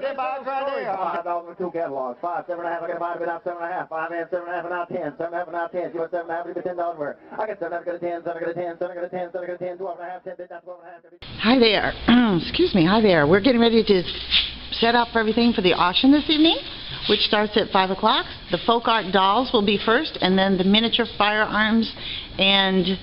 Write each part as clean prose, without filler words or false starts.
Get by right there. $5 with 2 catalogs. 5, 7.5. I get a 5, out 7.5. 5 and 7.5 and out 10. 7.5 and out 10. You want 7.5? You get $10 worth. I get 7.5. I get a 10. 7. I get a 10. 7. I get a 10. 7. I get a 10. 12.5. 10. That's 12.5. Hi there. Excuse me. Hi there. We're getting ready to set up everything for the auction this evening, which starts at 5 o'clock. The folk art dolls will be first, and then the miniature firearms and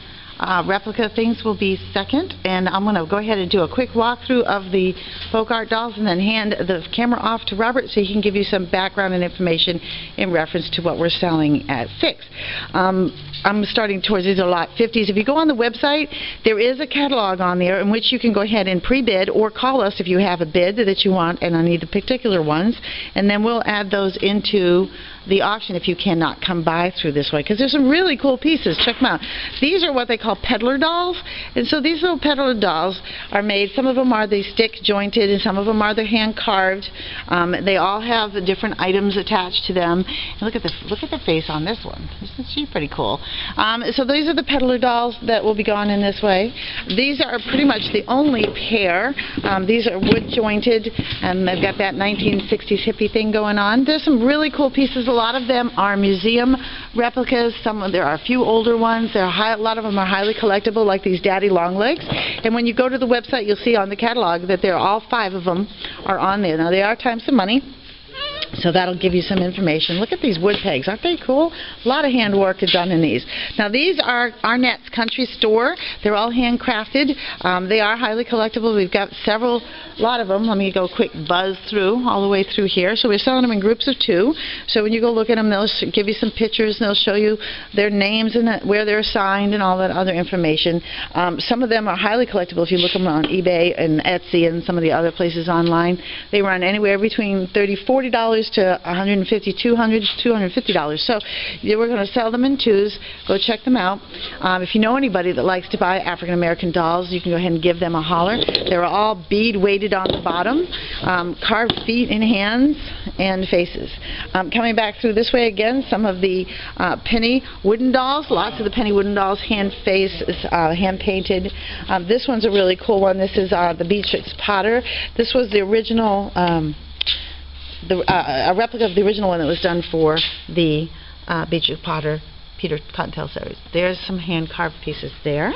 replica things will be second. And I'm going to go ahead and do a quick walkthrough of the folk art dolls and then hand the camera off to Robert so he can give you some background and information in reference to what we're selling at 6. I'm starting towards these are lot 50s. If you go on the website, there is a catalog on there in which you can go ahead and pre-bid or call us if you have a bid that you want and I need the particular ones, and then we'll add those into the auction if you cannot come by through this way, because there's some really cool pieces. Check them out. These are what they call peddler dolls, and so these little peddler dolls are made, some of them are the stick jointed and some of them are the hand carved. They all have the different items attached to them. And look at the face on this one. Isn't she pretty cool? So these are the peddler dolls that will be gone in this way. These are pretty much the only pair. These are wood jointed, and they've got that 1960s hippie thing going on. There's some really cool pieces. A lot of them are museum replicas. There are a few older ones. A lot of them are highly collectible, like these daddy long legs. And when you go to the website, you'll see on the catalog that all 5 of them are on there. Now, they are times some money, so that'll give you some information. Look at these wood pegs. Aren't they cool? A lot of handwork is done in these. Now, these are Arnett's Country Store. They're all handcrafted. They are highly collectible. We've got a lot of them. Let me go quick buzz through all the way through here. So we're selling them in groups of 2. So when you go look at them, they'll give you some pictures and they'll show you their names and where they're signed and all that other information. Some of them are highly collectible. If you look them on eBay and Etsy and some of the other places online, they run anywhere between $30, $40 to $150, $200, $250. So we're going to sell them in 2s. Go check them out. If you know anybody that likes to buy African American dolls, you can go ahead and give them a holler. They're all bead weighted on the bottom, carved feet and hands and faces. Coming back through this way again, some of the penny wooden dolls. Lots of the penny wooden dolls, hand painted. This one's a really cool one. This is the Beatrix Potter. This was the original. A replica of the original one that was done for the Beatrix Potter Peter Cottontail series. There's some hand-carved pieces there.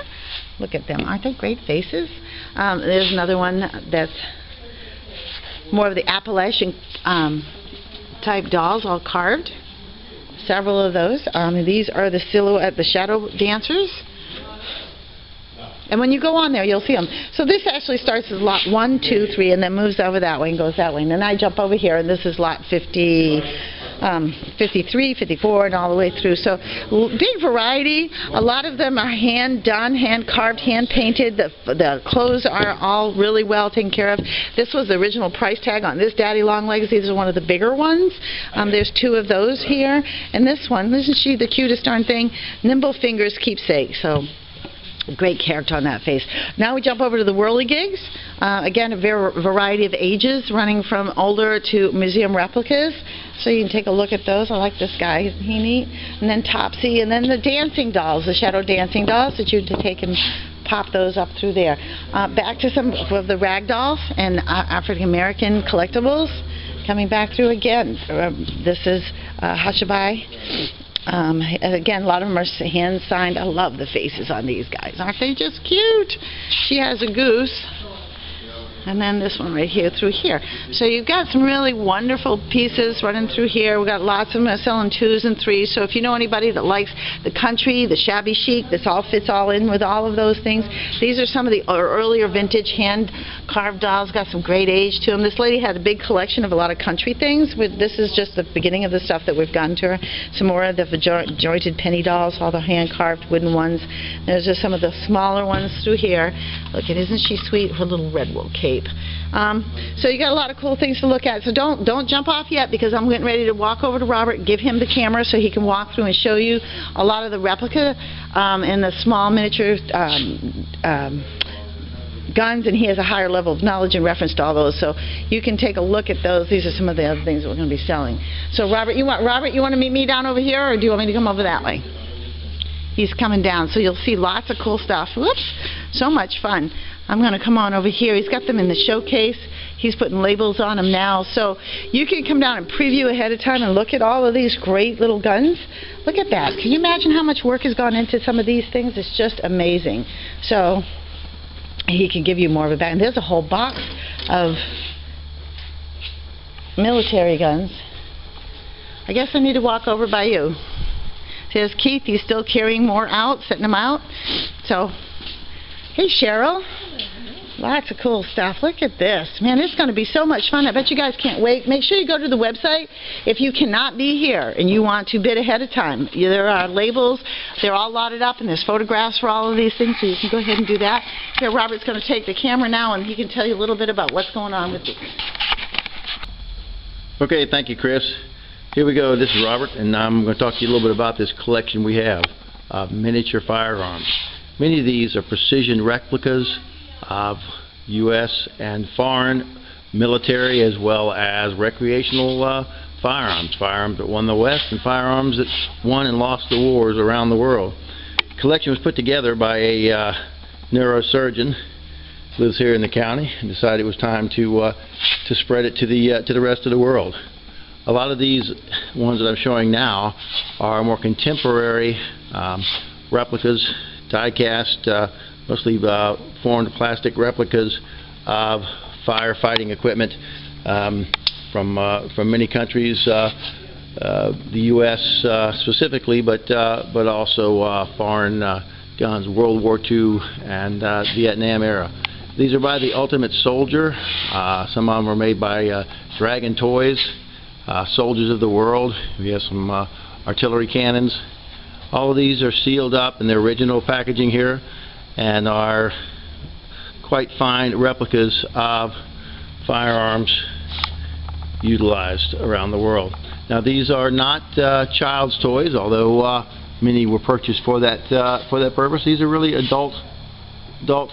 Look at them. Aren't they great faces? There's another one that's more of the Appalachian type dolls, all carved. Several of those. These are the silhouette, the shadow dancers. And when you go on there, you'll see them. So this actually starts as lot 1, 2, 3, and then moves over that way and goes that way. And then I jump over here, and this is lot 50, 53, 54, and all the way through. So big variety. A lot of them are hand done, hand carved, hand painted. The clothes are all really well taken care of. This was the original price tag on this daddy long legs. These are one of the bigger ones. There's 2 of those here. And this one, isn't she the cutest darn thing? Nimble Fingers Keepsake. So great character on that face. Now we jump over to the whirligigs. Again, a variety of ages, running from older to museum replicas. So you can take a look at those. I like this guy. Isn't he neat? And then Topsy, and then the dancing dolls, the shadow dancing dolls that you take and pop those up through there. Back to some of the rag dolls and African American collectibles. Coming back through again. This is Hushabye. Again, a lot of them are hand signed. I love the faces on these guys. Aren't they just cute? She has a goose. And then this one right here through here. So you've got some really wonderful pieces running through here. We've got lots of them selling 2s and 3s. So if you know anybody that likes the country, the shabby chic, this all fits all in with all of those things. These are some of the earlier vintage hand-carved dolls. Got some great age to them. This lady had a big collection of a lot of country things. This is just the beginning of the stuff that we've gotten to her. Some more of the jointed penny dolls, all the hand-carved wooden ones. There's just some of the smaller ones through here. Look, isn't she sweet? Her little red wool cape. So you got a lot of cool things to look at. So don't jump off yet, because I'm getting ready to walk over to Robert and give him the camera so he can walk through and show you a lot of the replica and the small miniature guns, and he has a higher level of knowledge in reference to all those, so you can take a look at those. These are some of the other things that we're going to be selling. So Robert, you want to meet me down over here, or do you want me to come over that way? He's coming down, so you'll see lots of cool stuff. Whoops, so much fun. I'm going to come on over here. He's got them in the showcase. He's putting labels on them now. So you can come down and preview ahead of time and look at all of these great little guns. Look at that. Can you imagine how much work has gone into some of these things? It's just amazing. So he can give you more of a back. And there's a whole box of military guns. I guess I need to walk over by you. There's Keith. He's still carrying more out, setting them out. So, hey Cheryl. Lots of cool stuff. Look at this. Man, it's going to be so much fun. I bet you guys can't wait. Make sure you go to the website if you cannot be here and you want to bid ahead of time. There are labels. They're all lotted up and there's photographs for all of these things, so you can go ahead and do that. Here, Robert's going to take the camera now and he can tell you a little bit about what's going on with these. Okay, thank you, Chris. Here we go. This is Robert, and I'm going to talk to you a little bit about this collection we have of miniature firearms. Many of these are precision replicas of U.S. and foreign military as well as recreational firearms that won the West and firearms that won and lost the wars around the world. The collection was put together by a neurosurgeon who lives here in the county and decided it was time to spread it to the rest of the world. A lot of these ones that I'm showing now are more contemporary replicas, die-cast, mostly formed plastic replicas of firefighting equipment from many countries, the U.S. Specifically, but also foreign guns, World War II and Vietnam era. These are by the Ultimate Soldier. Some of them are made by Dragon Toys, Soldiers of the World. We have some artillery cannons. All of these are sealed up in their original packaging here and are quite fine replicas of firearms utilized around the world. Now these are not child's toys, although many were purchased for that purpose. These are really adult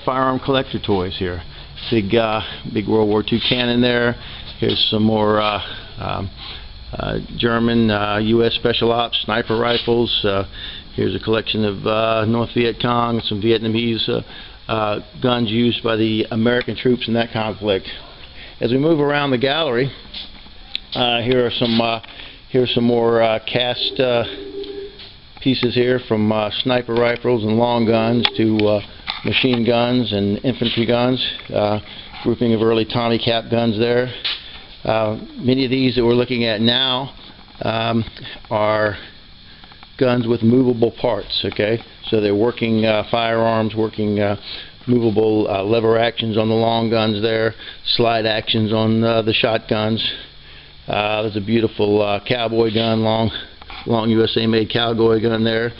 firearm collector toys here. Big World War II cannon there. Here's some more German U.S. Special Ops sniper rifles. Here's a collection of North Viet Cong, some Vietnamese guns used by the American troops in that conflict. As we move around the gallery, here's some more cast pieces here, from sniper rifles and long guns to machine guns and infantry guns. Grouping of early Tommy Cap guns there. Many of these that we're looking at now are guns with movable parts, okay? So they're working firearms, working movable lever actions on the long guns there, slide actions on the shotguns. There's a beautiful cowboy gun, long USA made cowboy gun there.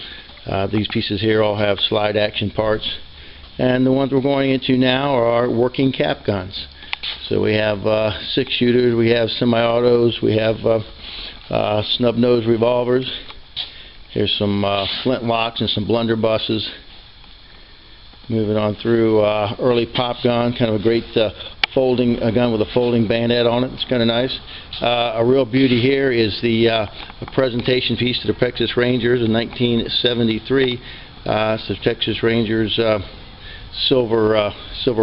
These pieces here all have slide action parts. And the ones we're going into now are our working cap guns. So we have 6-shooters, we have semi-autos, we have snub-nose revolvers. Here's some flintlocks and some blunderbusses. Moving on through early pop gun, kind of a great folding gun with a folding bayonet on it. It's kind of nice. A real beauty here is the presentation piece to the Texas Rangers in 1973. It's the Texas Rangers silver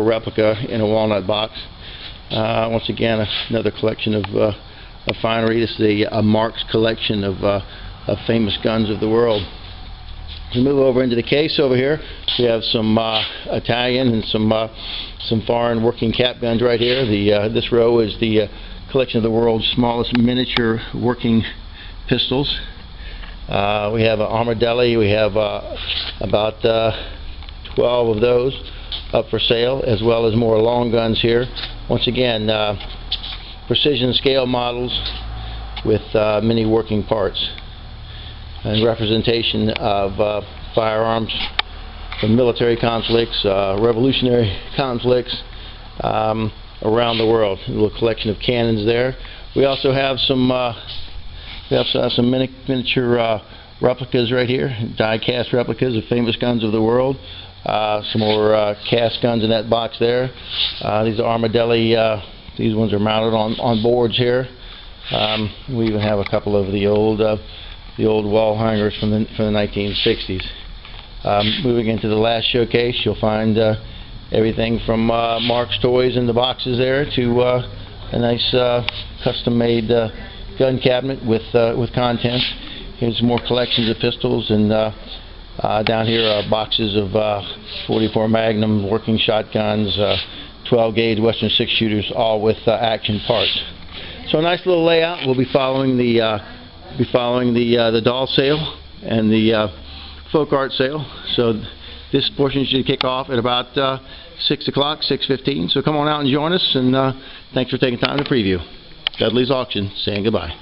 replica in a walnut box. Once again, another collection of finery. This is a Marks collection of famous guns of the world. We move over into the case over here. We have some Italian and some foreign working cap guns right here. This row is the collection of the world's smallest miniature working pistols. We have Armadilli. We have about 12 of those up for sale, as well as more long guns here. Once again, precision scale models with many working parts and representation of firearms from military conflicts, revolutionary conflicts around the world. A little collection of cannons there. We also have some miniature replicas right here, die-cast replicas of famous guns of the world. Some more cast guns in that box there. These are Armadilli. These ones are mounted on boards here. We even have a couple of the old wall hangers from the 1960s. Moving into the last showcase, you'll find everything from Mark's Toys in the boxes there to a nice custom-made gun cabinet with contents. Here's more collections of pistols, and down here are boxes of 44 Magnum working shotguns, 12 gauge Western 6 shooters, all with action parts. So a nice little layout. We'll be following the doll sale and the folk art sale. So this portion should kick off at about 6 o'clock, 6:15. So come on out and join us, and thanks for taking time to preview. Dudley's Auction saying goodbye.